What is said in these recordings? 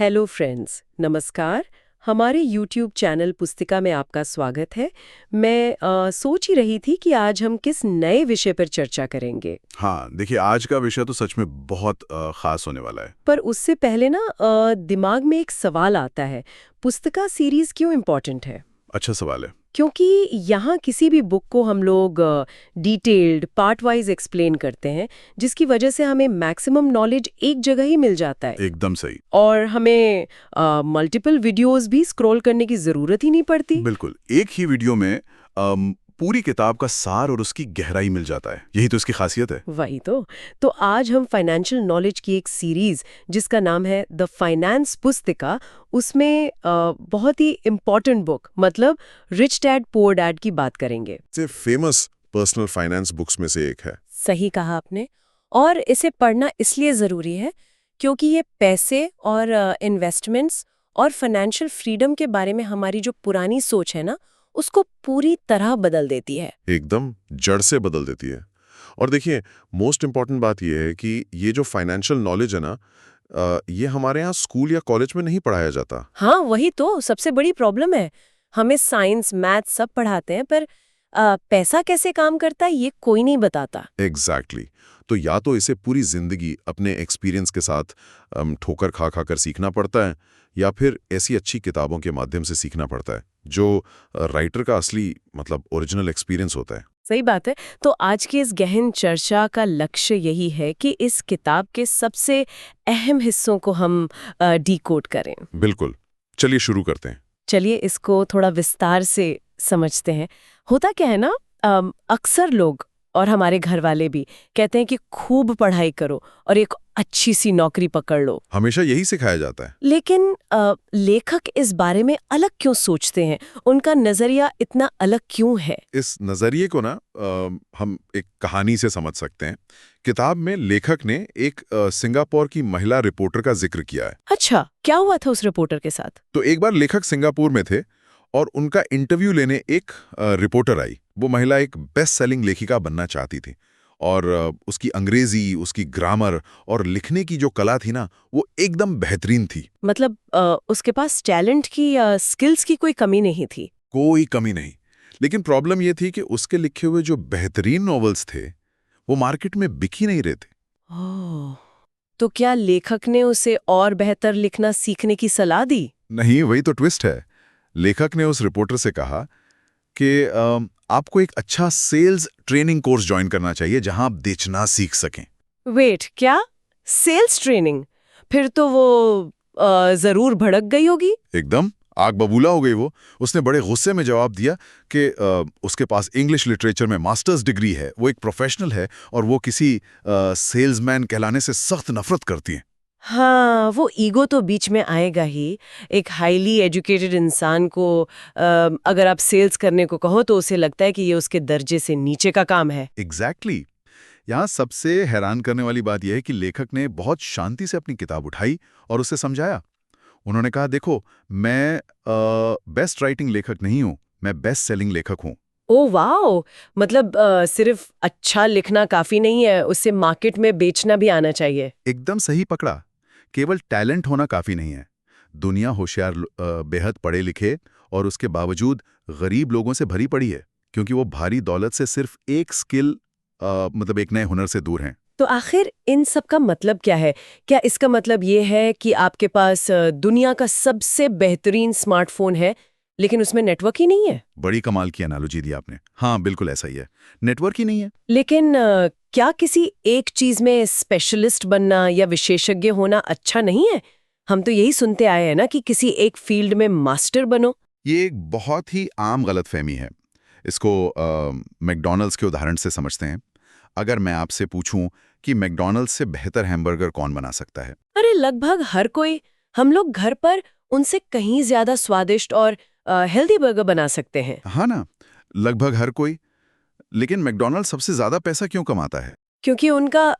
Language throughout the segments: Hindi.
हेलो फ्रेंड्स, नमस्कार। हमारे YouTube चैनल पुस्तिका में आपका स्वागत है। मैं सोच ही रही थी कि आज हम किस नए विषय पर चर्चा करेंगे। हाँ, देखिए आज का विषय तो सच में बहुत खास होने वाला है। पर उससे पहले ना दिमाग में एक सवाल आता है, पुस्तिका सीरीज क्यों इम्पोर्टेंट है? अच्छा सवाल है। क्योंकि यहाँ किसी भी बुक को हम लोग डिटेल्ड पार्ट वाइज एक्सप्लेन करते हैं, जिसकी वजह से हमें मैक्सिमम नॉलेज एक जगह ही मिल जाता है एकदम सही। और हमें मल्टीपल वीडियोस भी स्क्रॉल करने की जरूरत ही नहीं पड़ती। बिल्कुल, एक ही वीडियो में पूरी किताब का सार और उसकी गहराई मिल जाता है। यही तो इसकी खासियत है। वही तो आज हम फाइनेंशियल नॉलेज की एक सीरीज जिसका नाम है द फाइनेंस पुस्तिका, उसमें बहुत ही इम्पोर्टेंट बुक मतलब रिच डैड पुअर डैड की बात करेंगे। से फेमस पर्सनल फाइनेंस बुक्स में से एक है। सही कहा आपने। और इसे पढ़ना इसलिए ज़रूरी है क्योंकि ये पैसे और इन्वेस्टमेंट्स और फाइनेंशियल फ्रीडम के बारे में हमारी जो पुरानी सोच है ना, उसको पूरी तरह बदल देती है। एकदम जड़ से बदल देती है। और देखिए, मोस्ट इम्पॉर्टेंट बात यह है कि ये जो फाइनेंशियल नॉलेज है ना, ये हमारे यहाँ स्कूल या कॉलेज में नहीं पढ़ाया जाता। हाँ, वही तो सबसे बड़ी प्रॉब्लम है। हमें साइंस मैथ सब पढ़ाते हैं, पर पैसा कैसे काम करता है ये कोई नहीं बताता। एग्जैक्टली तो या तो इसे पूरी जिंदगी अपने एक्सपीरियंस के साथ ठोकर खा खा कर सीखना पड़ता है, या फिर ऐसी अच्छी किताबों के माध्यम से सीखना पड़ता है जो राइटर का असली मतलब ओरिजिनल एक्सपीरियंस होता है। सही बात है। तो आज की इस गहन चर्चा का लक्ष्य यही है कि इस किताब के सबसे अहम हिस्सों को हम डिकोड करें। बिल्कुल, चलिए शुरू करते हैं। चलिए इसको थोड़ा विस्तार से समझते हैं। होता क्या है ना, अक्सर लोग और हमारे घर वाले भी कहते हैं कि खूब पढ़ाई करो और एक अच्छी सी नौकरी पकड़ लो। हमेशा यही सिखाया जाता है। लेकिन लेखक इस बारे में अलग क्यों सोचते हैं? उनका नजरिया इतना अलग क्यों है? इस नजरिए को ना हम एक कहानी से समझ सकते हैं। किताब में लेखक ने एक सिंगापुर की महिला रिपोर्टर का जिक्र किया है। अच्छा, क्या हुआ था उस रिपोर्टर के साथ? तो एक बार लेखक सिंगापुर में थे और उनका इंटरव्यू लेने एक रिपोर्टर आई। वो महिला एक बेस्ट सेलिंग लेखिका बनना चाहती थी और उसकी अंग्रेजी, उसकी ग्रामर और लिखने की जो कला थी ना, वो एकदम बेहतरीन थी। मतलब उसके पास टैलेंट की या स्किल्स की कोई कमी नहीं थी? कोई कमी नहीं। लेकिन प्रॉब्लम ये थी कि उसके लिखे हुए जो बेहतरीन नॉवेल्स थे वो मार्केट में बिक ही नहीं रहे थे। ओह, तो क्या लेखक ने उसे और बेहतर लिखना सीखने की सलाह दी? नहीं, वही तो ट्विस्ट है। लेखक ने उस रिपोर्टर से कहा कि आपको एक अच्छा सेल्स ट्रेनिंग कोर्स ज्वाइन करना चाहिए जहां आप बेचना सीख सकें। वेट, क्या? Sales training? फिर तो वो जरूर भड़क गई होगी। एकदम आग बबूला हो गई वो। उसने बड़े गुस्से में जवाब दिया कि उसके पास इंग्लिश लिटरेचर में मास्टर्स डिग्री है, वो एक प्रोफेशनल है और वो किसी सेल्समैन कहलाने से सख्त नफरत करती है। हाँ, वो ईगो तो बीच में आएगा ही। एक हाईली एजुकेटेड इंसान को अगर आप सेल्स करने को कहो तो उसे लगता है कि ये उसके दर्जे से नीचे का काम है। एग्जैक्टली यहाँ सबसे हैरान करने वाली बात यह है कि लेखक ने बहुत शांति से अपनी किताब उठाई और उसे समझाया। उन्होंने कहा, देखो, मैं बेस्ट राइटिंग लेखक नहीं हूं, मैं बेस्ट सेलिंग लेखक हूं। ओ वाओ, मतलब सिर्फ अच्छा लिखना काफी नहीं है, उसे मार्केट में बेचना भी आना चाहिए। एकदम सही पकड़ा। केवल टैलेंट होना काफी नहीं है। दुनिया होशियार बेहद पढ़े लिखे और उसके बावजूद गरीब लोगों से भरी पड़ी है, क्योंकि वो भारी दौलत से सिर्फ एक स्किल मतलब एक नए हुनर से दूर हैं। तो आखिर इन सब का मतलब क्या है? क्या इसका मतलब ये है कि आपके पास दुनिया का सबसे बेहतरीन स्मार्टफोन है लेकिन उसमें नेटवर्क ही नहीं है? बड़ी कमाल की एनालॉजी दी आपने। हाँ, बिल्कुल ऐसा ही है। नेटवर्क ही नहीं है। लेकिन क्या किसी एक चीज में स्पेशलिस्ट बनना या विशेषज्ञ होना अच्छा नहीं है? हम तो यही सुनते आए हैं ना कि किसी एक फील्ड में मास्टर बनो। ये एक बहुत ही आम गलतफहमी है। इसको मैकडॉनल्ड्स के उदाहरण से समझते हैं। अगर मैं आपसे पूछूं कि मैकडॉनल्ड्स से बेहतर हैमबर्गर कौन बना सकता है? अरे लगभग हर कोई। हम लोग घर पर उनसे कहीं ज्यादा स्वादिष्ट और हेल्दी बर्गर बना सकते हैं। हाँ ना, लगभग हर कोई। लेकिन मैकडॉनल्ड्स सबसे ज्यादा पैसा क्यों कमाता है? क्योंकि उनका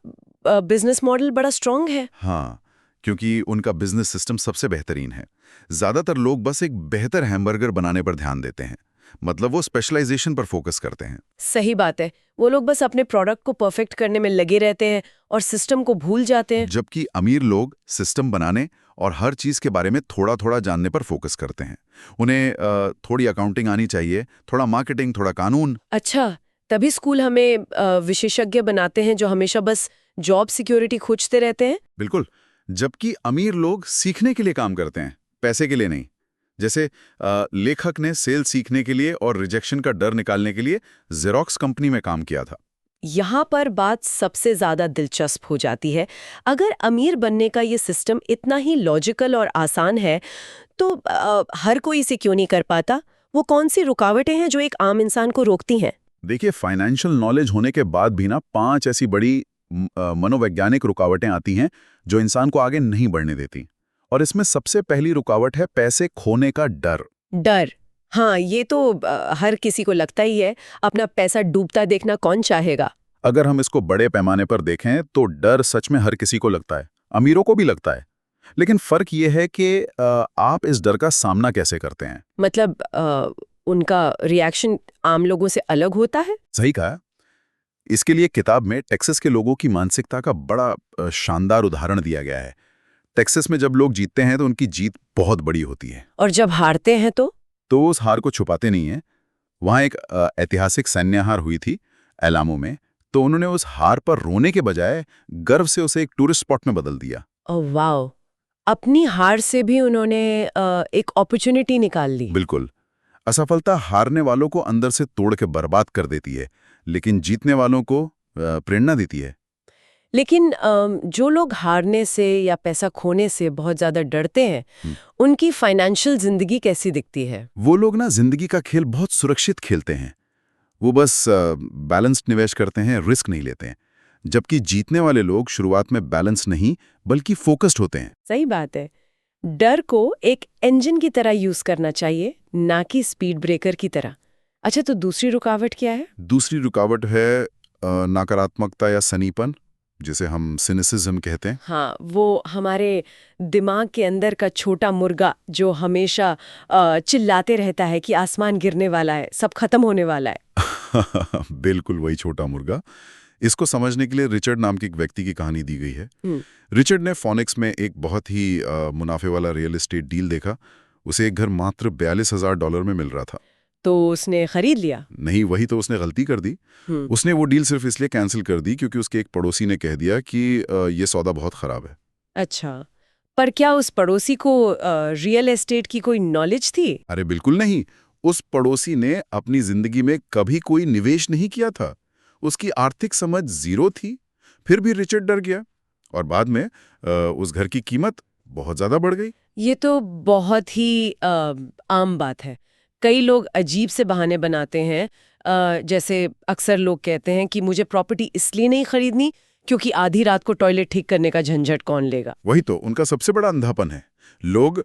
बिजनेस मॉडल बड़ा स्ट्रांग है। हाँ, क्योंकि उनका बिजनेस सिस्टम सबसे बेहतरीन है। ज्यादातर लोग बस एक बेहतर हैमबर्गर बनाने पर ध्यान देते हैं, मतलब वो स्पेशलाइजेशन पर फोकस करते हैं। सही बात है। वो लोग बस अपने प्रोडक्ट को परफेक्ट करने में लगे रहते हैं और सिस्टम को भूल जाते हैं। जबकि अमीर लोग सिस्टम बनाने और हर चीज़ के बारे में थोड़ा थोड़ा जानने पर फोकस करते हैं। उन्हें थोड़ी अकाउंटिंग आनी चाहिए, थोड़ा मार्केटिंग, थोड़ा कानून। अच्छा, तभी स्कूल हमें विशेषज्ञ बनाते हैं जो हमेशा बस जॉब सिक्योरिटी खोजते रहते हैं। बिल्कुल। जबकि अमीर लोग सीखने के लिए काम करते हैं, पैसे के लिए नहीं। जैसे लेखक ने सेल सीखने के लिए और रिजेक्शन का डर निकालने के लिए जेरोक्स कंपनी में काम किया था। यहाँ पर बात सबसे ज्यादा दिलचस्प हो जाती है। अगर अमीर बनने का ये सिस्टम इतना ही लॉजिकल और आसान है, तो हर कोई इसे क्यों नहीं कर पाता? वो कौन सी रुकावटें हैं जो एक आम इंसान को रोकती हैं? देखिए, फाइनेंशियल नॉलेज होने के बाद भी ना 5 ऐसी बड़ी मनोवैज्ञानिक रुकावटें आती हैं जो इंसान को आगे नहीं बढ़ने देती। और इसमें सबसे पहली रुकावट है पैसे खोने का डर। डर। हाँ, ये तो हर किसी को लगता ही है। अपना पैसा डूबता देखना कौन चाहेगा? अगर हम इसको बड़े पैमाने पर देखें तो डर सच में हर किसी को लगता है, अमीरों को भी लगता है। लेकिन फर्क ये है कि आप इस डर का सामना कैसे करते हैं। मतलब उनका रिएक्शन आम लोगों से अलग होता है? सही कहा। इसके लिए किताब में टेक्सास के लोगों की मानसिकता का बड़ा शानदार उदाहरण दिया गया है। टेक्सास में जब लोग जीतते हैं तो उनकी जीत बहुत बड़ी होती है, और जब हारते हैं तो उस हार को छुपाते नहीं हैं। वहाँ एक ऐतिहासिक सैन्य हार हुई थी एलामो में, तो उन्होंने उस हार पर रोने के बजाय गर्व से उसे एक टूरिस्ट स्पॉट में बदल दिया। Oh wow! अपनी हार से भी उन्होंने एक अपॉर्चुनिटी निकाल ली। बिल्कुल। असफलता हारने वालों को अंदर से तोड़ के बर्बाद कर देती है, लेकिन जीतने वालों को प्रेरणा देती है। लेकिन जो लोग हारने से या पैसा खोने से बहुत ज्यादा डरते हैं, उनकी फाइनेंशियल जिंदगी कैसी दिखती है? वो लोग ना जिंदगी का खेल बहुत सुरक्षित खेलते हैं। वो बस बैलेंस्ड निवेश करते हैं, रिस्क नहीं लेते हैं। जबकि जीतने वाले लोग शुरुआत में बैलेंस नहीं बल्कि फोकस्ड होते हैं। सही बात है। डर को एक इंजन की तरह यूज करना चाहिए, ना कि स्पीड ब्रेकर की तरह। अच्छा, तो दूसरी रुकावट क्या है? दूसरी रुकावट है नकारात्मकता या सनीपन, जिसे हम सिनिसिज्म कहते हैं। हाँ, वो हमारे दिमाग के अंदर का छोटा मुर्गा जो हमेशा चिल्लाते रहता है कि आसमान गिरने वाला है, सब खत्म होने वाला है। बिल्कुल वही छोटा मुर्गा। इसको समझने के लिए रिचर्ड नाम के एक व्यक्ति की कहानी दी गई है। रिचर्ड ने फोनिक्स में एक बहुत ही मुनाफे वाला रियल एस्टेट डील देखा। उसे एक घर मात्र $42,000 में मिल रहा था। तो उसने खरीद लिया? नहीं, वही तो उसने गलती कर दी। उसने वो डील सिर्फ इसलिए कैंसिल कर दी क्योंकि उसके एक पड़ोसी ने कह दिया कि ये सौदा बहुत खराब है। अच्छा, पर क्या उस पड़ोसी को रियल एस्टेट की कोई नॉलेज थी? अरे बिल्कुल नहीं। उस पड़ोसी ने अपनी जिंदगी में कभी कोई निवेश नहीं किया था। उसकी आर्थिक समझ जीरो थी। फिर भी रिचर्ड डर गया और बाद में उस घर की कीमत बहुत ज्यादा बढ़ गई। ये तो बहुत ही आम बात है। कई लोग अजीब से बहाने बनाते हैं। जैसे अक्सर लोग कहते हैं कि मुझे प्रॉपर्टी इसलिए नहीं खरीदनी क्योंकि आधी रात को टॉयलेट ठीक करने का झंझट कौन लेगा। वही तो उनका सबसे बड़ा अंधापन है। लोग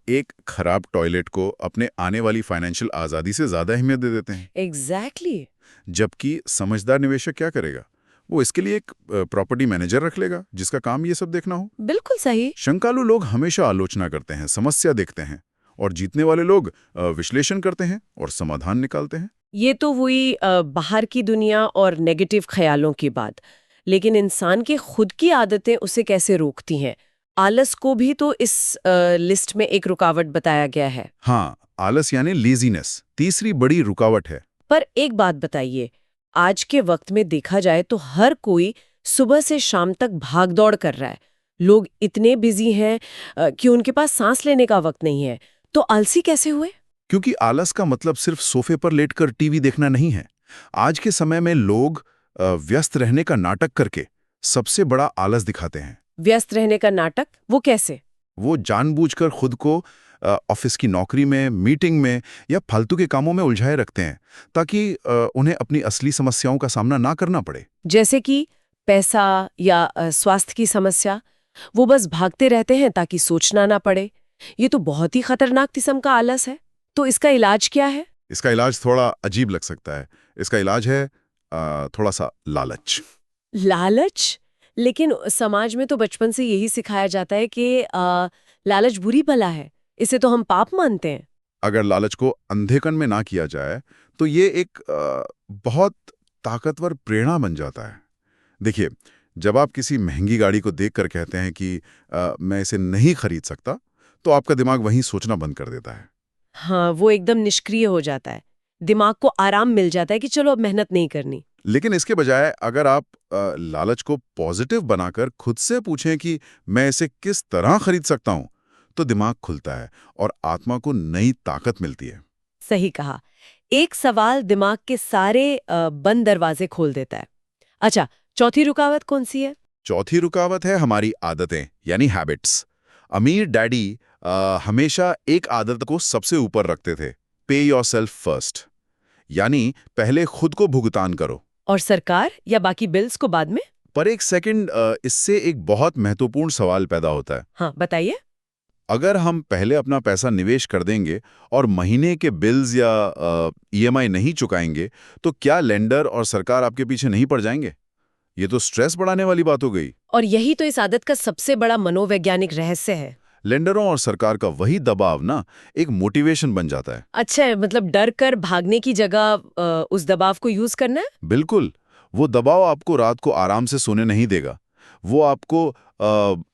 एक खराब टॉयलेट को अपने आने वाली फाइनेंशियल आजादी से ज्यादा अहमियत दे देते हैं। एग्जैक्टली। जबकि समझदार निवेशक क्या करेगा? वो इसके लिए एक प्रॉपर्टी मैनेजर रख लेगा जिसका काम ये सब देखना हो। बिल्कुल सही। शंकालु लोग हमेशा आलोचना करते हैं, समस्या देखते हैं, और जीतने वाले लोग विश्लेषण करते हैं और समाधान निकालते हैं। ये तो हुई बाहर की दुनिया और नेगेटिव ख्यालों की बात। लेकिन इंसान के खुद की आदतें उसे कैसे रोकती हैं? आलस को भी तो इस लिस्ट में एक रुकावट बताया गया है। हाँ, आलस यानी लेजीनेस तीसरी बड़ी रुकावट है। पर एक बात बताइए, आज के वक्त में देखा जाए तो हर कोई सुबह से शाम तक भागदौड़ कर रहा है। लोग इतने बिजी हैं कि उनके पास सांस लेने का वक्त नहीं है। तो आलसी कैसे हुए? क्योंकि आलस का मतलब सिर्फ सोफे पर लेटकर टीवी देखना नहीं है। आज के समय में लोग व्यस्त रहने का नाटक करके सबसे बड़ा आलस दिखाते हैं। व्यस्त रहने का नाटक? वो कैसे? वो जानबूझकर खुद को ऑफिस की नौकरी में, मीटिंग में या फालतू के कामों में उलझाए रखते हैं ताकि उन्हें अपनी असली समस्याओं का सामना ना करना पड़े। जैसे कि पैसा या स्वास्थ्य की समस्या। वो बस भागते रहते हैं ताकि सोचना ना पड़े। ये तो बहुत ही खतरनाक किस्म का आलस है। तो इसका इलाज क्या है? इसका इलाज थोड़ा अजीब लग सकता है। इसका इलाज है थोड़ा सा लालच। लालच? लेकिन समाज में तो बचपन से यही सिखाया जाता है कि लालच बुरी बला है, इसे तो हम पाप मानते हैं। अगर लालच को अंधेकन में ना किया जाए तो ये एक बहुत ताकतवर प्रेरणा बन जाता है। देखिए, जब आप किसी महंगी गाड़ी को देखकर कहते हैं कि मैं इसे नहीं खरीद सकता, तो आपका दिमाग वहीं सोचना बंद कर देता है। हाँ, वो एकदम निष्क्रिय हो जाता है। दिमाग को आराम मिल जाता है कि चलो अब मेहनत नहीं करनी। लेकिन इसके बजाय अगर आप लालच को पॉजिटिव बनाकर खुद से पूछें कि मैं इसे किस तरह खरीद सकता हूं, तो दिमाग खुलता है और आत्मा को नई ताकत मिलती है। सही कहा। एक सवाल दिमाग के सारे बंद दरवाजे खोल देता है। अच्छा, चौथी रुकावट कौन सी है? चौथी रुकावट है हमारी आदतें, यानी हैबिट्स। अमीर डैडी हमेशा एक आदत को सबसे ऊपर रखते थे, पे योरसेल्फ फर्स्ट, यानी पहले खुद को भुगतान करो। और सरकार या बाकी बिल्स को बाद में? पर एक सेकंड, इससे एक बहुत महत्वपूर्ण सवाल पैदा होता है। हाँ, बताइए। अगर हम पहले अपना पैसा निवेश कर देंगे और महीने के बिल्स या ईएमआई नहीं चुकाएंगे, तो क्या लेंडर और सरकार आपके पीछे नहीं पड़ जाएंगे? ये तो स्ट्रेस बढ़ाने वाली बात हो गई। और यही तो इस आदत का सबसे बड़ा मनोवैज्ञानिक रहस्य है। लेंडरों और सरकार का वही दबाव ना एक मोटिवेशन बन जाता है। अच्छा है, मतलब डर कर भागने की जगह उस दबाव को यूज करना है। बिल्कुल। वो दबाव आपको रात को आराम से सोने नहीं देगा। वो आपको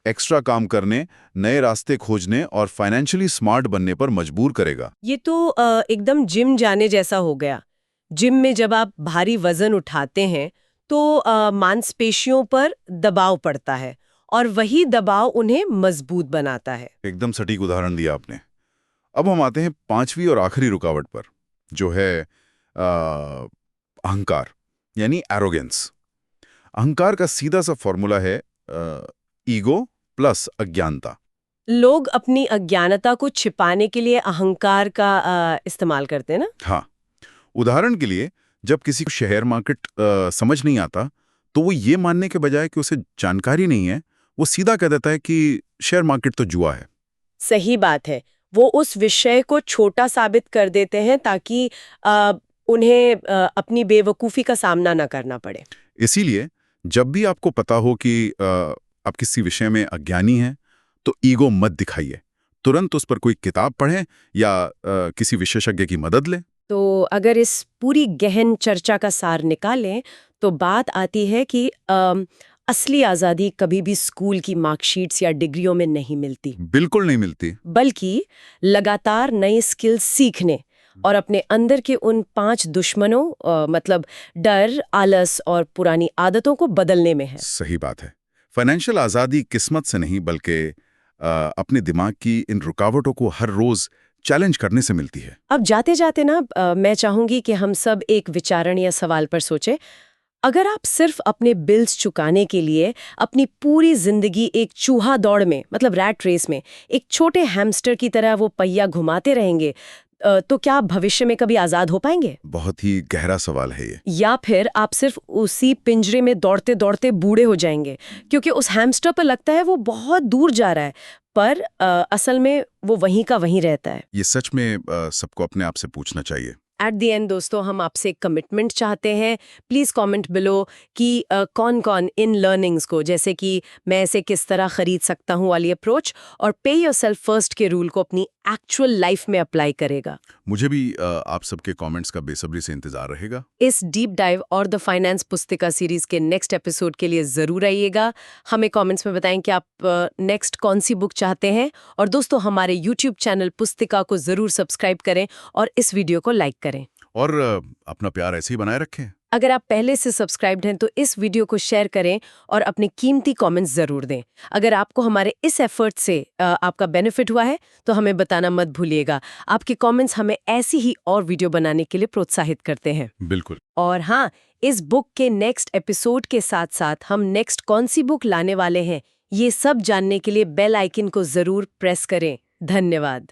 एक्स्ट्रा काम करने, नए रास्ते खोजने और फाइनेंशियली स्मार्ट बनने पर मजबूर करेगा। ये तो एकदम जिम जाने जैसा हो गया। जिम में जब आप भारी वजन उठाते हैं तो मांसपेशियों पर दबाव पड़ता है और वही दबाव उन्हें मजबूत बनाता है। एकदम सटीक उदाहरण दिया आपने। अब हम आते हैं पांचवी और आखिरी रुकावट पर, जो है अहंकार, यानी एरोगेंस। अहंकार का सीधा सा फॉर्मूला है ईगो प्लस अज्ञानता। लोग अपनी अज्ञानता को छिपाने के लिए अहंकार का इस्तेमाल करते हैं ना। हाँ, उदाहरण के लिए जब किसी को शेयर मार्केट समझ नहीं आता, तो वो ये मानने के बजाय कि उसे जानकारी नहीं है, वो सीधा कह देता है कि शेयर मार्केट तो जुआ है। सही बात है। वो उस विषय को छोटा साबित कर देते हैं ताकि उन्हें अपनी बेवकूफ़ी का सामना न करना पड़े। इसीलिए जब भी आपको पता हो कि आप किसी विषय में अज्ञानी हैं, तो ईगो मत दिखाइए। तुरंत उस पर कोई किताब पढ़ें या किसी विशेषज्ञ की मदद लें। तो अगर इस पूरी गहन चर्चा का सार निकालें तो बात आती है कि असली आज़ादी कभी भी स्कूल की मार्कशीट्स या डिग्रियों में नहीं मिलती। बिल्कुल नहीं मिलती। बल्कि लगातार नई स्किल्स सीखने और अपने अंदर के उन 5 दुश्मनों मतलब डर, आलस और पुरानी आदतों को बदलने में है। सही बात है। फाइनेंशियल आज़ादी किस्मत से नहीं, बल्कि अपने दिमाग की इन रुकावटों को हर रोज चैलेंज करने से मिलती है। अब जाते जाते ना मैं चाहूंगी कि हम सब एक विचारण या सवाल पर सोचें। अगर आप सिर्फ अपने बिल्स चुकाने के लिए अपनी पूरी जिंदगी एक चूहा दौड़ में मतलब रैट रेस में एक छोटे हैमस्टर की तरह वो पहिया घुमाते रहेंगे, तो क्या आप भविष्य में कभी आजाद हो पाएंगे? बहुत ही गहरा सवाल है ये। या फिर आप सिर्फ उसी पिंजरे में दौड़ते दौड़ते बूढ़े हो जाएंगे क्योंकि उस हैमस्टर पर लगता है वो बहुत दूर जा रहा है, पर असल में वो वहीं का वहीं रहता है। ये सच में सबको अपने आप से पूछना चाहिए। एट द एंड दोस्तों, हम आपसे एक कमिटमेंट चाहते हैं। प्लीज़ कमेंट बिलो कि कौन कौन इन लर्निंग्स को, जैसे कि मैं इसे किस तरह खरीद सकता हूँ वाली अप्रोच और पे योरसेल्फ फर्स्ट के रूल को अपनी एक्चुअल लाइफ में अप्लाई करेगा। मुझे भी आप सबके कमेंट्स का बेसब्री से इंतजार रहेगा। इस डीप डाइव और द फाइनेंस पुस्तिका सीरीज के नेक्स्ट एपिसोड के लिए जरूर आइएगा। हमें कमेंट्स में बताएं कि आप नेक्स्ट कौन सी बुक चाहते हैं। और दोस्तों, हमारे यूट्यूब चैनल पुस्तिका को जरूर सब्सक्राइब करें और इस वीडियो को लाइक करें। और अपना प्यार ऐसे ही बनाए रखें। अगर आप पहले से सब्सक्राइब्ड हैं तो इस वीडियो को शेयर करें और अपने कीमती कमेंट्स जरूर दें। अगर आपको हमारे इस एफर्ट से आपका बेनिफिट हुआ है तो हमें बताना मत भूलिएगा। आपके कमेंट्स हमें ऐसी ही और वीडियो बनाने के लिए प्रोत्साहित करते हैं। बिल्कुल। और हाँ, इस बुक के नेक्स्ट एपिसोड के साथ साथ हम नेक्स्ट कौन सी बुक लाने वाले हैं, ये सब जानने के लिए बेल आइकन को जरूर प्रेस करें। धन्यवाद।